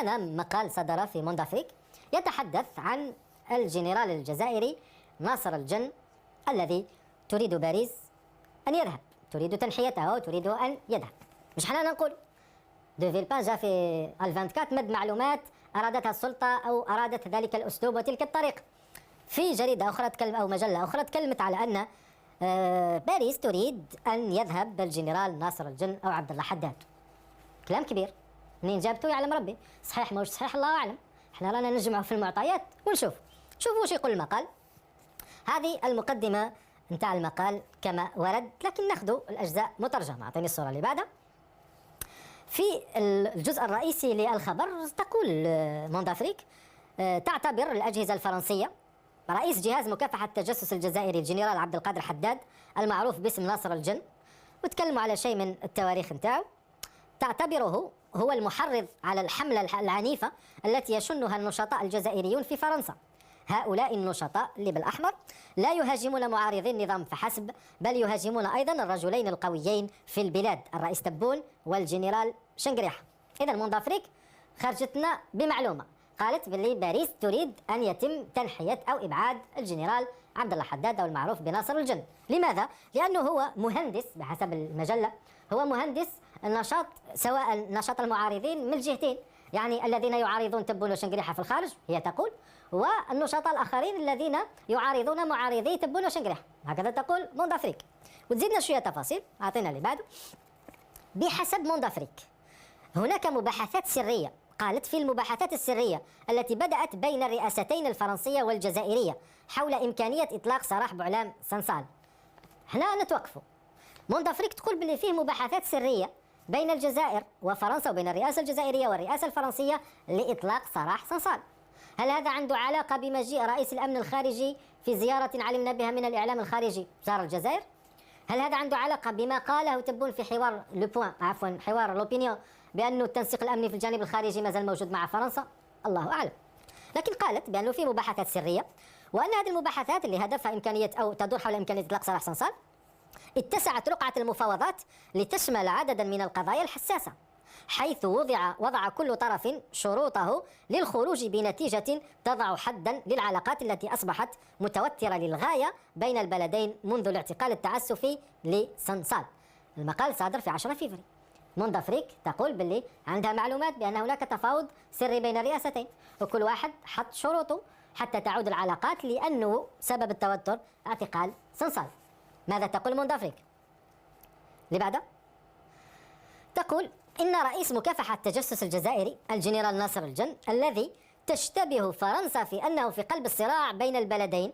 معنا مقال صدر في موند أفريك يتحدث عن الجنرال الجزائري ناصر الجن الذي تريد باريس أن يذهب، تريد تنحيته وتريد أن يذهب. مش حنا نقول دو فيلبان جاء في 24 مد معلومات أرادتها السلطة أو أرادت ذلك الأسلوب وتلك الطريقة. في جريدة أخرى تكلم أو مجلة أخرى تكلمت على أن باريس تريد أن يذهب الجنرال ناصر الجن أو عبد الله حداد. كلام كبير، منين جابته يعلم ربي، صحيح ما صحيح الله أعلم. احنا رانا نجمع في المعطيات ونشوف. شوفوا وش يقول المقال. هذه المقدمة نتاع المقال كما ورد، لكن ناخذ الأجزاء مترجمة. أعطيني الصورة اللي بعدها. في الجزء الرئيسي للخبر تقول موند أفريك تعتبر الأجهزة الفرنسية رئيس جهاز مكافحة التجسس الجزائري الجنرال عبد القادر حداد المعروف باسم ناصر الجن، وتكلموا على شيء من التواريخ نتاعو. تعتبره هو المحرض على الحملة العنيفة التي يشنها النشطاء الجزائريون في فرنسا. هؤلاء النشطاء اللي بالأحمر لا يهاجمون معارضي النظام فحسب، بل يهاجمون أيضا الرجلين القويين في البلاد، الرئيس تبون والجنرال شنقريحة. إذا موند أفريك خرجتنا بمعلومة، قالت باللي باريس تريد أن يتم تنحية أو إبعاد الجنرال عبد الله حداد أو المعروف بناصر الجن. لماذا؟ لأنه هو مهندس بحسب المجلة، هو مهندس النشاط، سواء نشاط المعارضين من الجهتين، يعني الذين يعارضون تبون وشنقريحة في الخارج هي تقول، والنشطاء الآخرين الذين يعارضون معارضي تبون وشنقريحة، هكذا تقول موند أفريك. وتزيدنا شوية تفاصيل، أعطينا اللي بعده. بحسب موند أفريك هناك مباحثات سرية، قالت في المباحثات السرية التي بدأت بين الرئاستين الفرنسية والجزائرية حول إمكانية إطلاق سراح بوعلام سنصال. هنا نتوقفوا. موند أفريك تقول باللي فيه مباحثات سرية بين الجزائر وفرنسا وبين الرئاسة الجزائرية والرئاسة الفرنسية لإطلاق سراح سنصال. هل هذا عنده علاقة بمجيء رئيس الأمن الخارجي في زيارة علمنا بها من الإعلام الخارجي زار الجزائر؟ هل هذا عنده علاقة بما قاله تبون في حوار لو بوين، عفوا حوار لوبينيون، بأنه التنسيق الأمني في الجانب الخارجي ما زال موجود مع فرنسا؟ الله أعلم. لكن قالت بأنه في مباحثات سرية، وأن هذه المباحثات اللي هدفها إمكانية أو تدور حول إمكانية إطلاق سراح سنصال اتسعت رقعة المفاوضات لتشمل عددا من القضايا الحساسة، حيث وضع كل طرف شروطه للخروج بنتيجة تضع حدا للعلاقات التي أصبحت متوترة للغاية بين البلدين منذ الاعتقال التعسفي لسنصال. المقال صادر في 10 فبراير. موند أفريك تقول باللي عندها معلومات بأن هناك تفاوض سري بين الرئاستين، وكل واحد حط شروطه حتى تعود العلاقات، لأنه سبب التوتر اعتقال سنصال. ماذا تقول موند أفريك؟ اللي بعده تقول إن رئيس مكافحة التجسس الجزائري الجنرال ناصر الجن الذي تشتبه فرنسا في أنه في قلب الصراع بين البلدين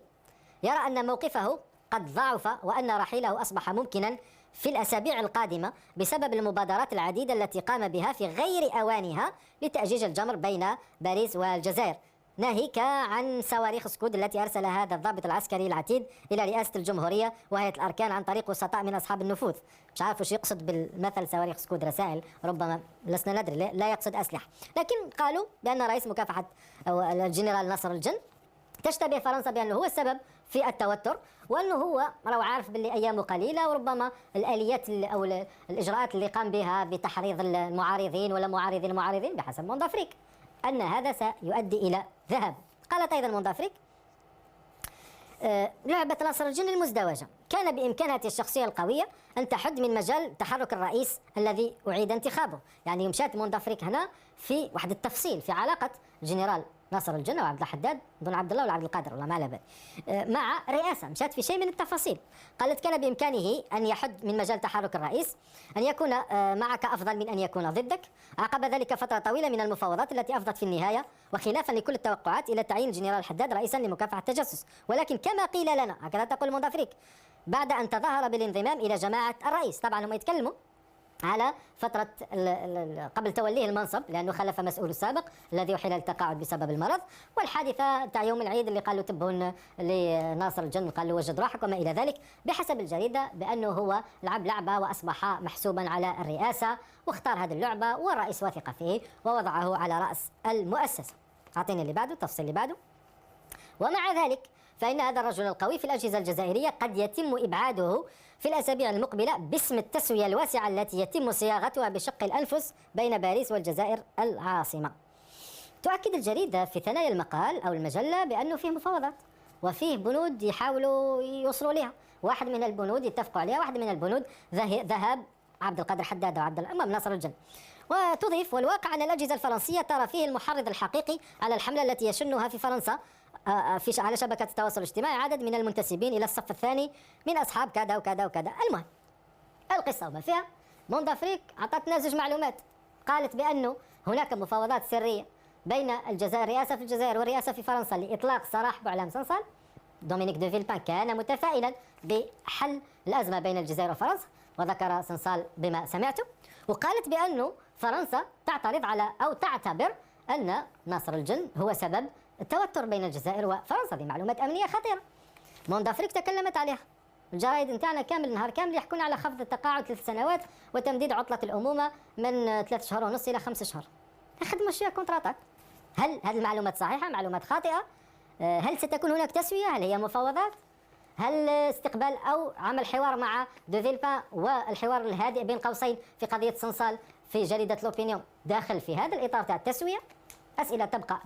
يرى أن موقفه قد ضعف، وأن رحيله أصبح ممكنا في الأسابيع القادمة بسبب المبادرات العديدة التي قام بها في غير أوانها لتأجيج الجمر بين باريس والجزائر، ناهيك عن صواريخ سكود التي أرسلها هذا الضابط العسكري العتيد إلى رئاسة الجمهورية وهيئة الأركان عن طريق وسطاء من أصحاب النفوذ. مش عارف وش يقصد بالمثل صواريخ سكود، رسائل ربما لسنا ندري، لا يقصد أسلحة. لكن قالوا بأن رئيس مكافحة أو الجنرال ناصر الجن تشتبه فرنسا بأنه هو السبب في التوتر، وأنه هو لو عارف باللي أيامه قليلة، وربما الآليات أو الإجراءات اللي قام بها بتحريض المعارضين ولا معارضين المعارضين بحسب موند أفريك أن هذا سيؤدي إلى ذهاب. قالت أيضا موند أفريك لعبة ناصر الجن المزدوجة كان بإمكانها الشخصية القوية أن تحد من مجال تحرك الرئيس الذي أعيد انتخابه. يعني مشات موند أفريك هنا في واحد التفصيل في علاقة الجنرال ناصر الجن وعبد الحداد دون عبد الله ولا عبد القادر والله ما على بالي مع رئاسة، مشات في شيء من التفاصيل. قالت كان بإمكانه أن يحد من مجال تحرك الرئيس، أن يكون معك أفضل من أن يكون ضدك. عقب ذلك فترة طويلة من المفاوضات التي أفضت في النهاية وخلافا لكل التوقعات إلى تعيين الجنرال حداد رئيسا لمكافحة التجسس، ولكن كما قيل لنا، هكذا تقول موند أفريك، بعد أن تظاهر بالانضمام إلى جماعة الرئيس. طبعا هم يتكلموا على فترة قبل توليه المنصب، لأنه خلف مسؤول السابق الذي أحيل التقاعد بسبب المرض، والحادثة تاع يوم العيد اللي قالوا تبون لناصر الجن قال له وجد روحك وما إلى ذلك، بحسب الجريدة بأنه هو لعب لعبة وأصبح محسوبا على الرئاسة، واختار هذه اللعبة والرئيس وثق فيه ووضعه على رأس المؤسسة. أعطيني اللي بعده، التفصيل اللي بعده. ومع ذلك فإن هذا الرجل القوي في الأجهزة الجزائرية قد يتم إبعاده في الأسابيع المقبلة باسم التسوية الواسعة التي يتم صياغتها بشق الأنفس بين باريس والجزائر العاصمة. تؤكد الجريدة في ثنايا المقال أو المجلة بأنه فيه مفاوضات وفيه بنود يحاولوا يوصلوا لها. واحد من البنود يتفقوا عليها، واحد من البنود ذهاب عبد القادر حداد وعبد الأمام ناصر الجن. وتضيف: والواقع أن الأجهزة الفرنسية ترى فيه المحرض الحقيقي على الحملة التي يشنها في فرنسا على شبكة التواصل الاجتماعي عدد من المنتسبين إلى الصف الثاني من أصحاب كذا وكذا وكذا. المهم القصة وما فيها، موند أفريك أعطتنا زوج معلومات. قالت بأنه هناك مفاوضات سرية بين الرئاسة في الجزائر والرئاسة في فرنسا لإطلاق سراح بوعلام صنصال. دومينيك دو فيلبان كان متفائلا بحل الأزمة بين الجزائر وفرنسا، وذكر صنصال بما سمعته، وقالت بأنه فرنسا تعترض على أو تعتبر أن ناصر الجن هو سبب التوتر بين الجزائر وفرنسا. دي معلومات أمنية خطيرة. موند أفريك تكلمت عليها. الجرايد نتاعنا كامل النهار كامل يحكون على خفض التقاعد 3 سنوات وتمديد عطلة الأمومة من 3 شهور ونص إلى 5 شهور. خدموا شوية كونتراتات. هل هذه المعلومات صحيحة؟ معلومات خاطئة؟ هل ستكون هناك تسوية؟ هل هي مفاوضات؟ هل استقبال أو عمل حوار مع دو فيلبان والحوار الهادئ بين قوسين في قضية صنصال في جريدة لوبينيون داخل في هذا الإطار تاع التسوية؟ أسئلة تبقى